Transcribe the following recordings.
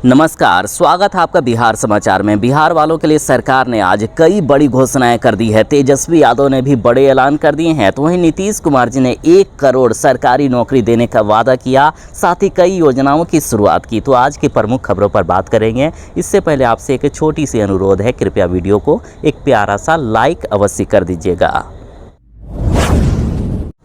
नमस्कार, स्वागत है आपका बिहार समाचार में। बिहार वालों के लिए सरकार ने आज कई बड़ी घोषणाएं कर दी है। तेजस्वी यादव ने भी बड़े ऐलान कर दिए हैं। तो वहीं नीतीश कुमार जी ने 1 करोड़ सरकारी नौकरी देने का वादा किया, साथ ही कई योजनाओं की शुरुआत की। तो आज की प्रमुख खबरों पर बात करेंगे। इससे पहले आपसे एक छोटी सी अनुरोध है, कृपया वीडियो को एक प्यारा सा लाइक अवश्य कर दीजिएगा।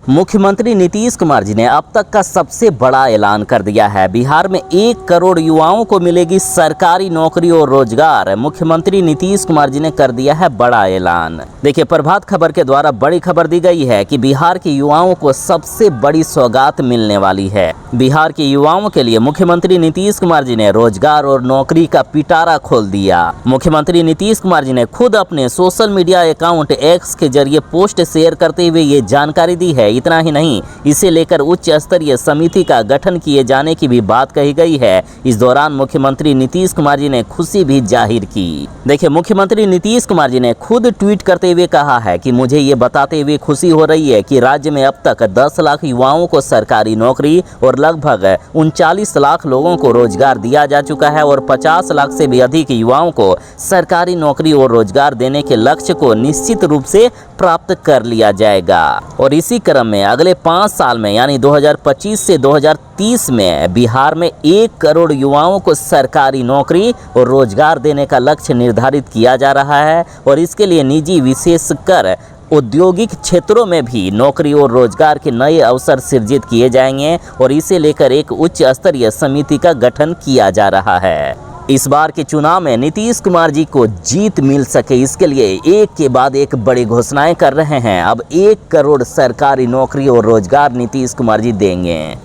मुख्यमंत्री नीतीश कुमार जी ने अब तक का सबसे बड़ा ऐलान कर दिया है। बिहार में 1 करोड़ युवाओं को मिलेगी सरकारी नौकरी और रोजगार। मुख्यमंत्री नीतीश कुमार जी ने कर दिया है बड़ा ऐलान। देखिए, प्रभात खबर के द्वारा बड़ी खबर दी गई है कि बिहार के युवाओं को सबसे बड़ी सौगात मिलने वाली है। बिहार के युवाओं के लिए मुख्यमंत्री नीतीश कुमार जी ने रोजगार और नौकरी का पिटारा खोल दिया। मुख्यमंत्री नीतीश कुमार जी ने खुद अपने सोशल मीडिया अकाउंट एक्स के जरिए पोस्ट शेयर करते हुए ये जानकारी दी है। इतना ही नहीं, इसे लेकर उच्च स्तरीय समिति का गठन किए जाने की भी बात कही गई है। इस दौरान मुख्यमंत्री नीतीश कुमार जी ने खुशी भी जाहिर की। देखिए, मुख्यमंत्री नीतीश कुमार जी ने खुद ट्वीट करते हुए कहा है कि मुझे ये बताते हुए खुशी हो रही है कि राज्य में अब तक 10 लाख युवाओं को सरकारी नौकरी और लगभग 39 लाख लोगों को रोजगार दिया जा चुका है और 50 लाख से भी अधिक युवाओं को सरकारी नौकरी और रोजगार देने के लक्ष्य को निश्चित रूप से प्राप्त कर लिया जाएगा। और इसी क्रम में अगले 5 साल में यानी 2025 से 2030 में बिहार में 1 करोड़ युवाओं को सरकारी नौकरी और रोजगार देने का लक्ष्य निर्धारित किया जा रहा है। और इसके लिए निजी विशेषकर औद्योगिक क्षेत्रों में भी नौकरी और रोजगार के नए अवसर सृजित किए जाएंगे और इसे लेकर एक उच्च स्तरीय समिति का गठन किया जा रहा है। इस बार के चुनाव में नीतीश कुमार जी को जीत मिल सके, इसके लिए एक के बाद एक बड़ी घोषणाएं कर रहे हैं। अब 1 करोड़ सरकारी नौकरी और रोजगार नीतीश कुमार जी देंगे।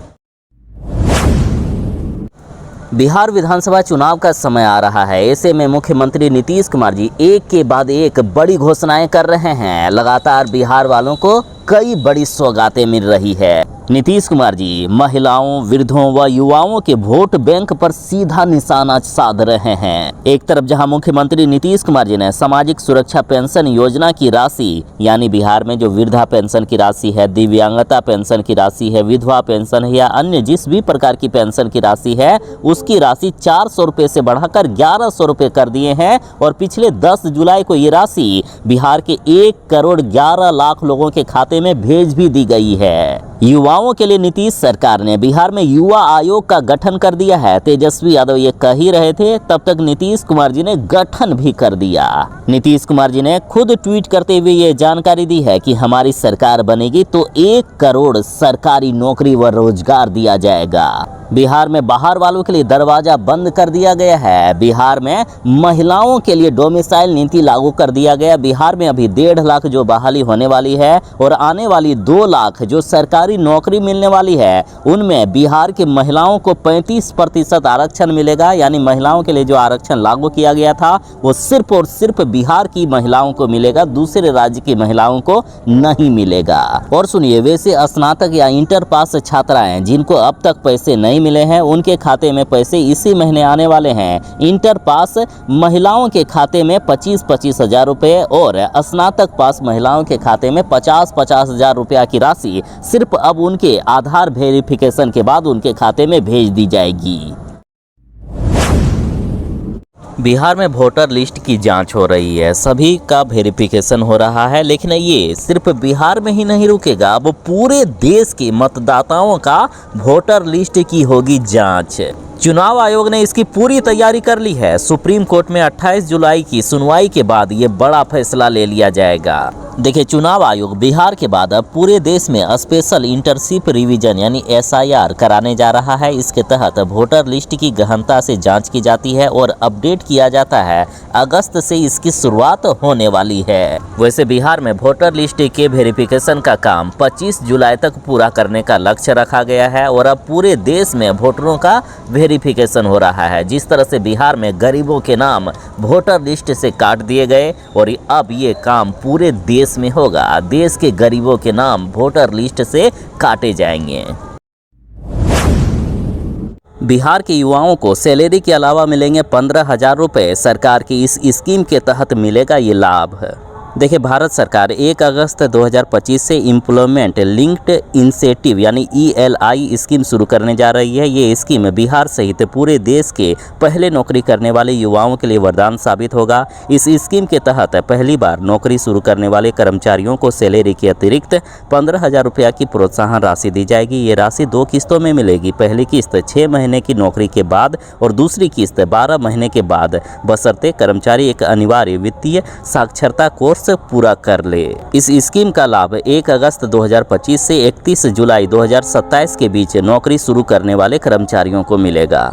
बिहार विधानसभा चुनाव का समय आ रहा है। ऐसे में मुख्यमंत्री नीतीश कुमार जी एक के बाद एक बड़ी घोषणाएं कर रहे हैं। लगातार बिहार वालों को कई बड़ी सौगातें मिल रही है। नीतीश कुमार जी महिलाओं, वृद्धों व युवाओं के वोट बैंक पर सीधा निशाना साध रहे हैं। एक तरफ जहां मुख्यमंत्री नीतीश कुमार जी ने सामाजिक सुरक्षा पेंशन योजना की राशि, यानी बिहार में जो वृद्धा पेंशन की राशि है, दिव्यांगता पेंशन की राशि है, विधवा पेंशन है या अन्य जिस भी प्रकार की पेंशन की राशि है, उसकी राशि 400 रुपये से बढ़ाकर 1100 रुपये कर दिए हैं। और पिछले 10 जुलाई को ये राशि बिहार के 1 करोड़ 11 लाख लोगों के खाते में भेज भी दी गई है। युवाओं के लिए नीतीश सरकार ने बिहार में युवा आयोग का गठन कर दिया है। तेजस्वी यादव ये कह ही रहे थे, तब तक नीतीश कुमार जी ने गठन भी कर दिया। नीतीश कुमार जी ने खुद ट्वीट करते हुए ये जानकारी दी है कि हमारी सरकार बनेगी तो 1 करोड़ सरकारी नौकरी व रोजगार दिया जाएगा। बिहार में बाहर वालों के लिए दरवाजा बंद कर दिया गया है। बिहार में महिलाओं के लिए डोमिसाइल नीति लागू कर दिया गया। बिहार में अभी 1.5 लाख जो बहाली होने वाली है और आने वाली 2 लाख जो सरकारी नौकरी मिलने वाली है, उनमें बिहार के महिलाओं को 35% आरक्षण मिलेगा। यानी महिलाओं के लिए जो आरक्षण लागू किया गया था वो सिर्फ और सिर्फ बिहार की महिलाओं को मिलेगा, दूसरे राज्य की महिलाओं को नहीं मिलेगा। और सुनिए, वैसे स्नातक या इंटर पास छात्राएं जिनको अब तक पैसे नहीं मिले हैं, उनके खाते में पैसे इसी महीने आने वाले हैं। इंटर पास महिलाओं के खाते में 25-25 हजार रुपये और स्नातक पास महिलाओं के खाते में 50-50 हजार रुपया की राशि सिर्फ अब उनके आधार वेरिफिकेशन के बाद उनके खाते में भेज दी जाएगी। बिहार में वोटर लिस्ट की जांच हो रही है, सभी का वेरिफिकेशन हो रहा है। लेकिन ये सिर्फ बिहार में ही नहीं रुकेगा, अब पूरे देश के मतदाताओं का वोटर लिस्ट की होगी जांच। चुनाव आयोग ने इसकी पूरी तैयारी कर ली है। सुप्रीम कोर्ट में 28 जुलाई की सुनवाई के बाद ये बड़ा फैसला ले लिया जाएगा। देखिए, चुनाव आयोग बिहार के बाद अब पूरे देश में स्पेशल इंटरशिप रिवीजन यानी SIR कराने जा रहा है। इसके तहत वोटर लिस्ट की गहनता से जांच की जाती है और अपडेट किया जाता है। अगस्त से इसकी शुरुआत होने वाली है। वैसे बिहार में वोटर लिस्ट के वेरिफिकेशन का काम 25 जुलाई तक पूरा करने का लक्ष्य रखा गया है और अब पूरे देश में वोटरों का वेरिफिकेशन हो रहा है। जिस तरह से बिहार में गरीबों के नाम वोटर लिस्ट से काट दिए गए और अब ये काम पूरे देश में होगा। देश के गरीबों के नाम वोटर लिस्ट से काटे जाएंगे। बिहार के युवाओं को सैलरी के अलावा मिलेंगे 15,000 रुपये। सरकार की इस स्कीम के तहत मिलेगा ये लाभ। देखिए, भारत सरकार 1 अगस्त 2025 से एम्प्लॉयमेंट लिंक्ड इंसेंटिव यानी ELI स्कीम शुरू करने जा रही है। ये स्कीम बिहार सहित पूरे देश के पहले नौकरी करने वाले युवाओं के लिए वरदान साबित होगा। इस स्कीम के तहत पहली बार नौकरी शुरू करने वाले कर्मचारियों को सैलरी के अतिरिक्त 15,000 रुपया की प्रोत्साहन राशि दी जाएगी। ये राशि 2 किस्तों में मिलेगी। पहली किस्त 6 महीने की नौकरी के बाद और दूसरी किस्त 12 महीने के बाद, बशर्ते कर्मचारी एक अनिवार्य वित्तीय साक्षरता कोर्स पूरा कर ले। इस स्कीम का लाभ 1 अगस्त 2025 से 31 जुलाई 2027 के बीच नौकरी शुरू करने वाले कर्मचारियों को मिलेगा।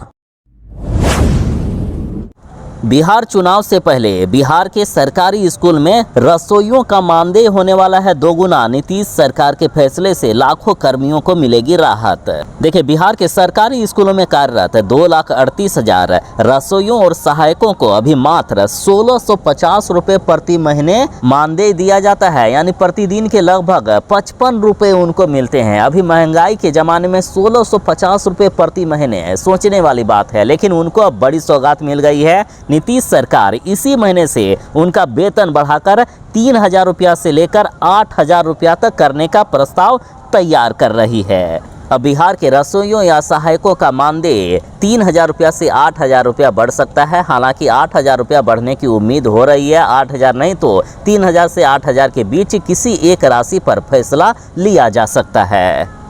बिहार चुनाव से पहले बिहार के सरकारी स्कूल में रसोइयों का मानदेय होने वाला है दोगुना। नीतीश सरकार के फैसले से लाखों कर्मियों को मिलेगी राहत। देखिए, बिहार के सरकारी स्कूलों में कार्यरत 2,38,000 रसोइयों और सहायकों को अभी मात्र 1,650 रुपए प्रति महीने मानदेय दिया जाता है, यानी प्रतिदिन के लगभग 55 रुपए उनको मिलते हैं। अभी महंगाई के जमाने में 1,650 रुपए प्रति महीने सोचने वाली बात है, लेकिन उनको अब बड़ी सौगात मिल गई है। नीतीश सरकार इसी महीने से उनका वेतन बढ़ाकर 3,000 रुपया से लेकर 8,000 रुपया तक करने का प्रस्ताव तैयार कर रही है। अब बिहार के रसोइयों या सहायकों का मानदेय 3,000 रुपया से 8,000 रुपया बढ़ सकता है। हालांकि 8,000 रुपया बढ़ने की उम्मीद हो रही है। 8,000 नहीं तो 3,000 से 8,000 के बीच किसी एक राशि पर फैसला लिया जा सकता है।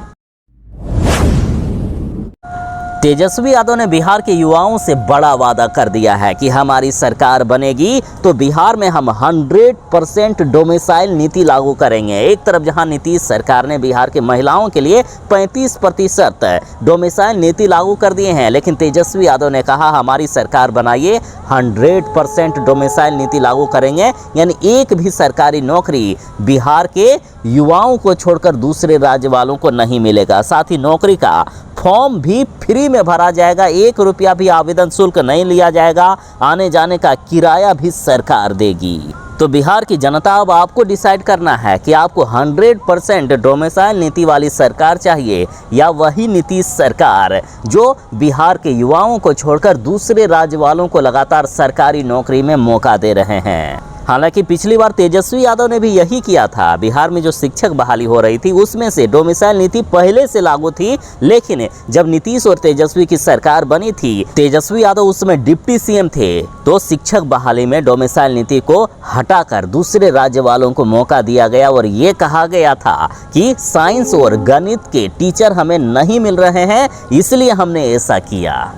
तेजस्वी यादव ने बिहार के युवाओं से बड़ा वादा कर दिया है कि हमारी सरकार बनेगी तो बिहार में हम 100% डोमिसाइल नीति लागू करेंगे। एक तरफ जहां नीतीश सरकार ने बिहार के महिलाओं के लिए 35% डोमिसाइल नीति लागू कर दिए हैं, लेकिन तेजस्वी यादव ने कहा हमारी सरकार बनाइए 100% डोमिसाइल नीति लागू करेंगे, यानी एक भी सरकारी नौकरी बिहार के युवाओं को छोड़कर दूसरे राज्य वालों को नहीं मिलेगा। साथ ही नौकरी का फॉर्म भी फ्री में भरा जाएगा। 1 रुपया भी आवेदन शुल्क नहीं लिया जाएगा। आने जाने का किराया भी सरकार देगी। तो बिहार की जनता, अब आपको डिसाइड करना है कि आपको 100% डोमिसाइल नीति वाली सरकार चाहिए या वही नीतीश सरकार जो बिहार के युवाओं को छोड़कर दूसरे राज्य वालों को लगातार सरकारी नौकरी में मौका दे रहे हैं। हालांकि पिछली बार तेजस्वी यादव ने भी यही किया था। बिहार में जो शिक्षक बहाली हो रही थी उसमें से डोमिसाइल नीति पहले से लागू थी, लेकिन जब नीतीश और तेजस्वी की सरकार बनी थी, तेजस्वी यादव उसमें डिप्टी सीएम थे, तो शिक्षक बहाली में डोमिसाइल नीति को हटाकर दूसरे राज्य वालों को मौका दिया गया और ये कहा गया था कि साइंस और गणित के टीचर हमें नहीं मिल रहे हैं, इसलिए हमने ऐसा किया।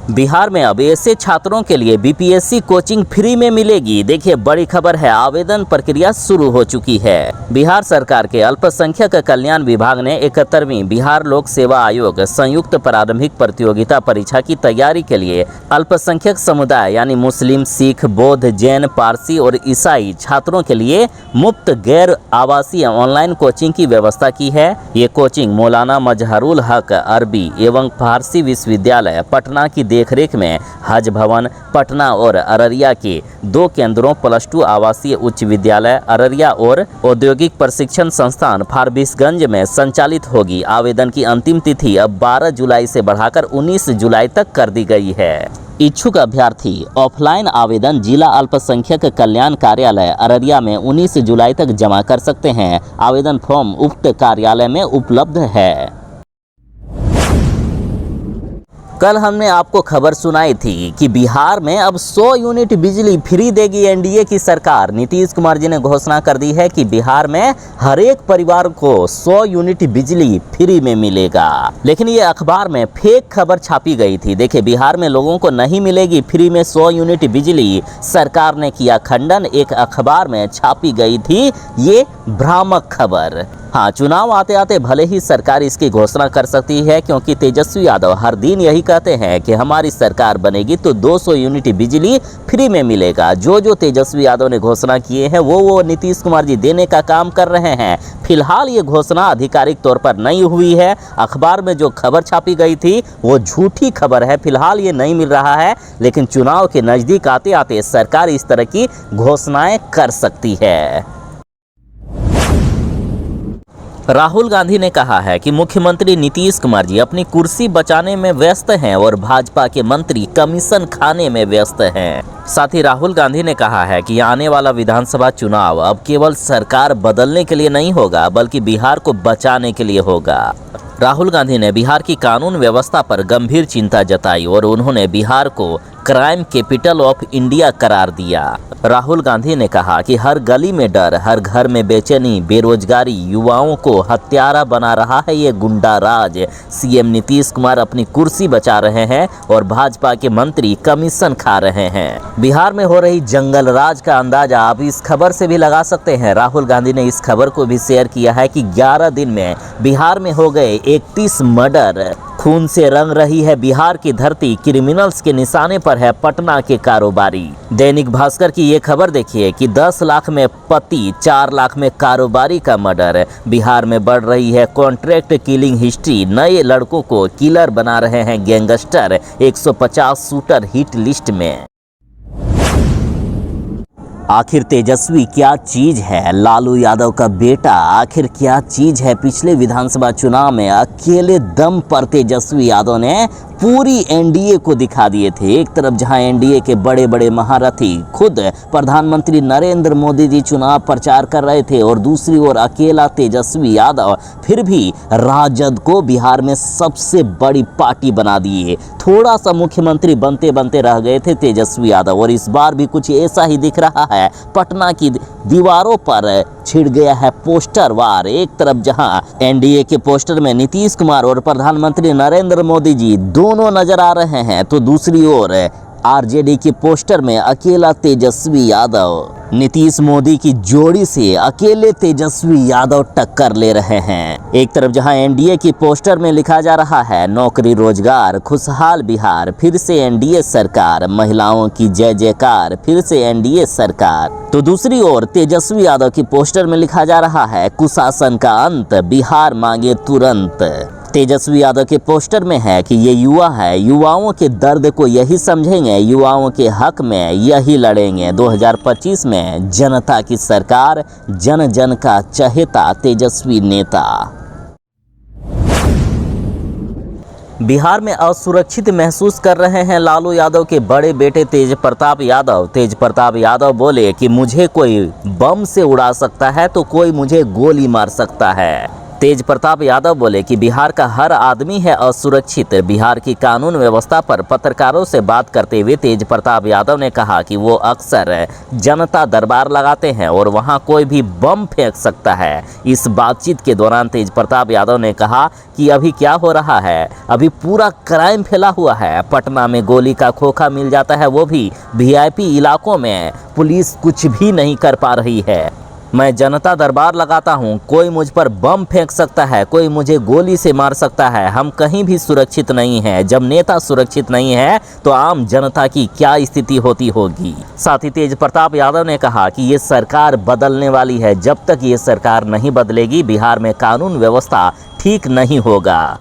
बिहार में अब ऐसे छात्रों के लिए बीपीएससी कोचिंग फ्री में मिलेगी। देखिए, बड़ी खबर है, आवेदन प्रक्रिया शुरू हो चुकी है। बिहार सरकार के अल्पसंख्यक कल्याण विभाग ने 71वीं बिहार लोक सेवा आयोग संयुक्त प्रारंभिक प्रतियोगिता परीक्षा की तैयारी के लिए अल्पसंख्यक समुदाय यानी मुस्लिम, सिख, बौद्ध, जैन, पारसी और ईसाई छात्रों के लिए मुफ्त गैर आवासीय ऑनलाइन कोचिंग की व्यवस्था की है। ये कोचिंग मौलाना मजहरुल हक अरबी एवं फारसी विश्वविद्यालय पटना की देखरेख में हज भवन पटना और अररिया के 2 केंद्रों +2 आवासीय उच्च विद्यालय अररिया और औद्योगिक प्रशिक्षण संस्थान फारबिसगंज में संचालित होगी। आवेदन की अंतिम तिथि अब 12 जुलाई से बढ़ाकर 19 जुलाई तक कर दी गई है। इच्छुक अभ्यर्थी ऑफलाइन आवेदन जिला अल्पसंख्यक कल्याण कार्यालय अररिया में 19 जुलाई तक जमा कर सकते हैं। आवेदन फॉर्म उक्त कार्यालय में उपलब्ध है। कल हमने आपको खबर सुनाई थी कि बिहार में अब 100 यूनिट बिजली फ्री देगी एनडीए की सरकार। नीतीश कुमार जी ने घोषणा कर दी है कि बिहार में हर एक परिवार को 100 यूनिट बिजली फ्री में मिलेगा, लेकिन ये अखबार में फेक खबर छापी गई थी। देखिए, बिहार में लोगों को नहीं मिलेगी फ्री में 100 यूनिट बिजली, सरकार ने किया खंडन। एक अखबार में छापी गई थी ये भ्रामक खबर। हाँ, चुनाव आते आते भले ही सरकार इसकी घोषणा कर सकती है, क्योंकि तेजस्वी यादव हर दिन यही कहते हैं कि हमारी सरकार बनेगी तो 200 यूनिट बिजली फ्री में मिलेगा। जो तेजस्वी यादव ने घोषणा किए हैं वो नीतीश कुमार जी देने का काम कर रहे हैं। फिलहाल ये घोषणा आधिकारिक तौर पर नहीं हुई है। अखबार में जो खबर छापी गई थी वो झूठी खबर है। फिलहाल ये नहीं मिल रहा है, लेकिन चुनाव के नज़दीक आते आते सरकार इस तरह की घोषणाएं कर सकती है। राहुल गांधी ने कहा है कि मुख्यमंत्री नीतीश कुमार जी अपनी कुर्सी बचाने में व्यस्त हैं और भाजपा के मंत्री कमीशन खाने में व्यस्त हैं। साथ ही राहुल गांधी ने कहा है कि आने वाला विधानसभा चुनाव अब केवल सरकार बदलने के लिए नहीं होगा बल्कि बिहार को बचाने के लिए होगा। राहुल गांधी ने बिहार की कानून व्यवस्था पर गंभीर चिंता जताई और उन्होंने बिहार को क्राइम कैपिटल ऑफ इंडिया करार दिया। राहुल गांधी ने कहा कि हर गली में डर, हर घर में बेचैनी, बेरोजगारी, युवाओं को हत्यारा बना रहा है ये गुंडा राज। सीएम नीतीश कुमार अपनी कुर्सी बचा रहे हैं और भाजपा के मंत्री कमीशन खा रहे हैं। बिहार में हो रही जंगल राज का अंदाजा आप इस खबर से भी लगा सकते हैं। राहुल गांधी ने इस खबर को भी शेयर किया है कि 11 दिन में बिहार में हो गए 31 मर्डर। खून से रंग रही है बिहार की धरती, क्रिमिनल्स के निशाने पर है पटना के कारोबारी। दैनिक भास्कर की ये खबर देखिए कि 10 लाख में पति, 4 लाख में कारोबारी का मर्डर। बिहार में बढ़ रही है कॉन्ट्रैक्ट किलिंग हिस्ट्री, नए लड़कों को किलर बना रहे हैं गैंगस्टर, 150 शूटर हिट लिस्ट में। आखिर तेजस्वी क्या चीज है? लालू यादव का बेटा आखिर क्या चीज है? पिछले विधानसभा चुनाव में अकेले दम पर तेजस्वी यादव ने पूरी एनडीए को दिखा दिए थे। एक तरफ जहां एनडीए के बड़े बड़े महारथी खुद प्रधानमंत्री नरेंद्र मोदी जी चुनाव प्रचार कर रहे थे और दूसरी ओर अकेला तेजस्वी यादव फिर भी राजद को बिहार में सबसे बड़ी पार्टी बना दिए। थोड़ा सा मुख्यमंत्री बनते बनते रह गए थे तेजस्वी यादव और इस बार भी कुछ ऐसा ही दिख रहा है। पटना की दीवारों पर छिड़ गया है पोस्टर वार। एक तरफ जहां एनडीए के पोस्टर में नीतीश कुमार और प्रधानमंत्री नरेंद्र मोदी जी दोनों नजर आ रहे हैं तो दूसरी ओर आरजेडी के पोस्टर में अकेला तेजस्वी यादव। नीतीश मोदी की जोड़ी से अकेले तेजस्वी यादव टक्कर ले रहे हैं। एक तरफ जहां एनडीए की पोस्टर में लिखा जा रहा है नौकरी रोजगार खुशहाल बिहार, फिर से एनडीए सरकार, महिलाओं की जय जयकार, फिर से एनडीए सरकार, तो दूसरी ओर तेजस्वी यादव की पोस्टर में लिखा जा रहा है कुशासन का अंत, बिहार मांगे तुरंत। तेजस्वी यादव के पोस्टर में है कि ये युवा है, युवाओं के दर्द को यही समझेंगे, युवाओं के हक में यही लड़ेंगे। 2025 में जनता की सरकार, जन जन का चहेता तेजस्वी नेता। बिहार में असुरक्षित महसूस कर रहे हैं लालू यादव के बड़े बेटे तेज प्रताप यादव। तेज प्रताप यादव बोले कि मुझे कोई बम से उड़ा सकता है तो कोई मुझे गोली मार सकता है। तेज प्रताप यादव बोले कि बिहार का हर आदमी है असुरक्षित। बिहार की कानून व्यवस्था पर पत्रकारों से बात करते हुए तेज प्रताप यादव ने कहा कि वो अक्सर जनता दरबार लगाते हैं और वहां कोई भी बम फेंक सकता है। इस बातचीत के दौरान तेज प्रताप यादव ने कहा कि अभी क्या हो रहा है, अभी पूरा क्राइम फैला हुआ है। पटना में गोली का खोखा मिल जाता है, वो भी वीआईपी इलाकों में। पुलिस कुछ भी नहीं कर पा रही है। मैं जनता दरबार लगाता हूं, कोई मुझ पर बम फेंक सकता है, कोई मुझे गोली से मार सकता है। हम कहीं भी सुरक्षित नहीं हैं। जब नेता सुरक्षित नहीं है तो आम जनता की क्या स्थिति होती होगी। साथ ही तेज प्रताप यादव ने कहा कि ये सरकार बदलने वाली है। जब तक ये सरकार नहीं बदलेगी बिहार में कानून व्यवस्था ठीक नहीं होगा।